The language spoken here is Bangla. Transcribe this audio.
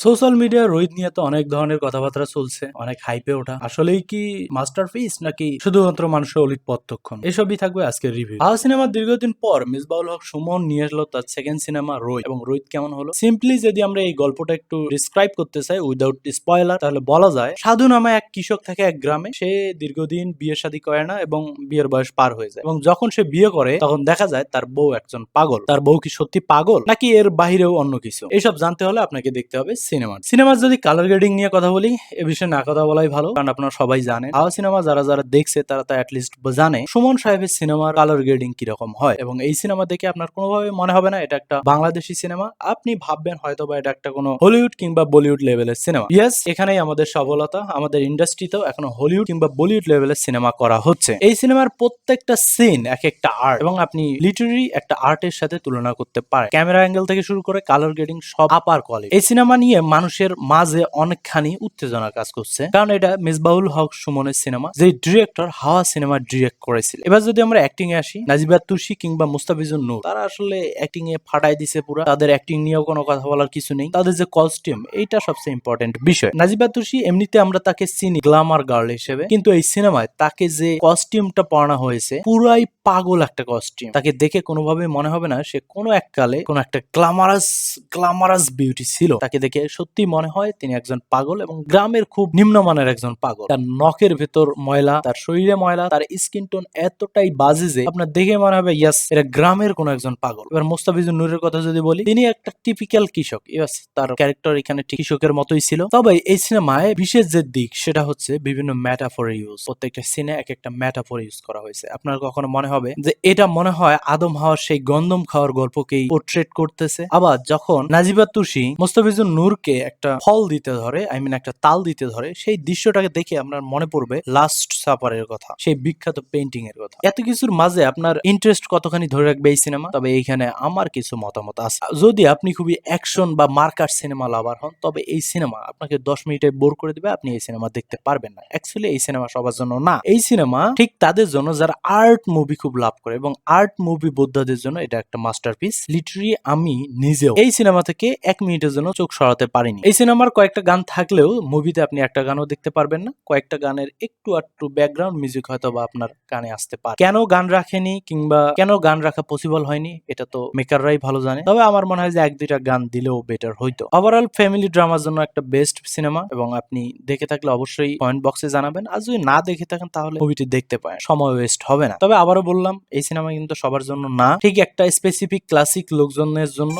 সোশ্যাল মিডিয়া রোহিত নিয়ে তো অনেক ধরনের কথাবার্তা চলছে, অনেক হাইপে ওঠা। আসলেই কি মাস্টারপিস নাকি শুধুমাত্র মানুষের অলিক পথ্যক্ষণ? এসবই থাকবে আজকের রিভিউ। হাওয়া সিনেমার দীর্ঘদিন পর মিসবাউল হক সুমন নিয়ে আসলো তার সেকেন্ড সিনেমা রোহিত। এবং রোহিত কেমন হলো? সিম্পলি যদি আমরা এই গল্পটা একটু ডিসক্রাইব করতে চাই উইদাউট স্পয়লার, তাহলে বলা যায় সাধু নামে এক কৃষক থাকে এক গ্রামে। সে দীর্ঘদিন বিয়ে শাদী করে না এবং বিয়ের বয়স পার হয়ে যায়। এবং যখন সে বিয়ে করে তখন দেখা যায় তার বউ একজন পাগল। তার বউ কি সত্যি পাগল নাকি এর বাহিরেও অন্য কিছু? এসব জানতে হলে আপনাকে দেখতে হবে সিনেমার যদি কালার গ্রেডিং নিয়ে কথা বলি, এ বিষয়ে না কথা বলাই ভালো, কারণ আপনারা সবাই জানেন হাওয়া সিনেমা যারা যারা দেখছে তারা তা অ্যাটলিস্ট জানে সুমন সাহেবের সিনেমার কালার গ্রেডিং কিরকম হয়। এবং এই সিনেমা দেখে আপনার কোনোভাবে মনে হবে না এটা একটা বাংলাদেশি সিনেমা। আপনি ভাববেন হয়তো বা এটা একটা কোনো হলিউড কিংবা বলিউড লেভেলের সিনেমা। ইয়েস, এখানেই আমাদের সফলতা। আমাদের ইন্ডাস্ট্রিতেও এখনো হলিউড কিংবা বলিউড লেভেলের সিনেমা করা হচ্ছে। এই সিনেমার প্রত্যেকটা সিন এক একটা আর্ট, এবং আপনি লিটারালি একটা আর্টের সাথে তুলনা করতে পারেন। ক্যামেরা অ্যাঙ্গেল থেকে শুরু করে কালার গ্রেডিং সব আপার কোয়ালিটি। এই সিনেমা নিয়ে মানুষের মাঝে অনেকখানি উত্তেজনা কাজ করছে, কারণ এটা মিসবাউল হক সুমনের সিনেমা, যে ডিরেক্টর হাওয়া সিনেমা ডিরেক্ট করেছিল। এবার যদি আমরা অ্যাক্টিং এ আসি, নাজিবা তুর্সি কিংবা মুস্তাফিজুর নূর তারা আসলে অ্যাক্টিং এ ফাটাই দিছে পুরা। তাদের অ্যাক্টিং নিয়েও কোনো কথা বলার কিছু নেই। তাদের যে কস্টিউম, এইটা সবচেয়ে ইম্পর্টেন্ট বিষয়। নাজিবা তুর্সি এমনিতে আমরা তাকে চিনি গ্ল্যামার গার্ল হিসেবে, কিন্তু এই সিনেমায় তাকে যে কস্টিউমটা পরানো হয়েছে পুরাই পাগল একটা কস্টিউম। তাকে দেখে কোনোভাবে মনে হবে না সে কোনো এককালে কোনো একটা গ্ল্যামারাস বিউটি ছিল। তাকে দেখে সত্যি মনে হয় তিনি একজন পাগল, এবং গ্রামের খুব নিম্নমানের একজন পাগল। তার নখের ভেতর ময়লা, তার শরীরে ময়লা, তার স্কিন টোন এতটাই বাজে যে আপনার দেখে মনে হবে ইয়াস এটা গ্রামের কোনো একজন পাগল। এবার মুস্তাফিজুর নূরের কথা যদি বলি, তিনি একটা টিপিক্যাল কৃষক। ইয়াস, তার ক্যারেক্টার এখানে ঠিক কৃষকের মতোই ছিল। তবে এই সিনেমায় বিশেষ যে দিক সেটা হচ্ছে বিভিন্ন ম্যাটাফর ইউজ। প্রত্যেকটা সিনে এক একটা ম্যাটাফর ইউজ করা হয়েছে। আপনার কখনো মনে হবে যে এটা মনে হয় আদম হাওয়ার সেই গন্ধম খাওয়ার গল্পকেই পোর্ট্রেট করতেছে। আবার যখন নাজিবা তুর্সি মুস্তাফিজুর নূরকে একটা ফল দিতে ধরে, একটা তাল দিতে ধরে, সেই দৃশ্যটাকে দেখে আপনার মনে পড়বে লাস্ট সাপারের কথা, সেই বিখ্যাত পেইন্টিং এর কথা। এত কিছুর মাঝে আপনার ইন্টারেস্ট কতখানি ধরে রাখবে এই সিনেমা? তবে এইখানে আমার কিছু মতামত আছে। যদি আপনি খুবই অ্যাকশন বা মার্কার সিনেমা লাভার হন, তবে এই সিনেমা আপনাকে 10 মিনিটে বোর করে দিবে। আপনি এই সিনেমা দেখতে পারবেন না। অ্যাকচুয়ালি এই সিনেমা সবার জন্য না। এই সিনেমা ঠিক তাদের জন্য যারা আর্ট মুভি খুব লাভ করে, এবং আর্ট মুভি বোদ্ধাদের জন্য এটা একটা মাস্টারপিস। লিটারি আমি নিজেও এই সিনেমা থেকে 1 মিনিটের জন্য চোখ সরাতে পারিনি। এই সিনেমার কয়েকটা গান থাকলেও মুভিতে আপনি একটা গানও দেখতে পারবেন না। কয়েকটা গানের একটু আধটু ব্যাকগ্রাউন্ড মিউজিক হয়তো বা আপনার কানে আসতে পারে। কেন গান রাখেনি কিংবা কেন গান রাখা পসিবল হয়নি, এটা তো মেকাররাই ভালো জানে। তবে আমার মনে হয় যে 1-2টা গান দিলেও বেটার হইতো। ওভারঅল ফ্যামিলি ড্রামার জন্য একটা বেস্ট সিনেমা, এবং আপনি দেখে থাকলে অবশ্যই কমেন্ট বক্সে জানাবেন। আর যদি না দেখে থাকেন তাহলে মুভিটি দেখতে পারেন, সময় ওয়েস্ট হবে না। তবে আবারও বললাম এই সিনেমা কিন্তু সবার জন্য না, ঠিক একটা স্পেসিফিক ক্লাসিক লোকজনের জন্য।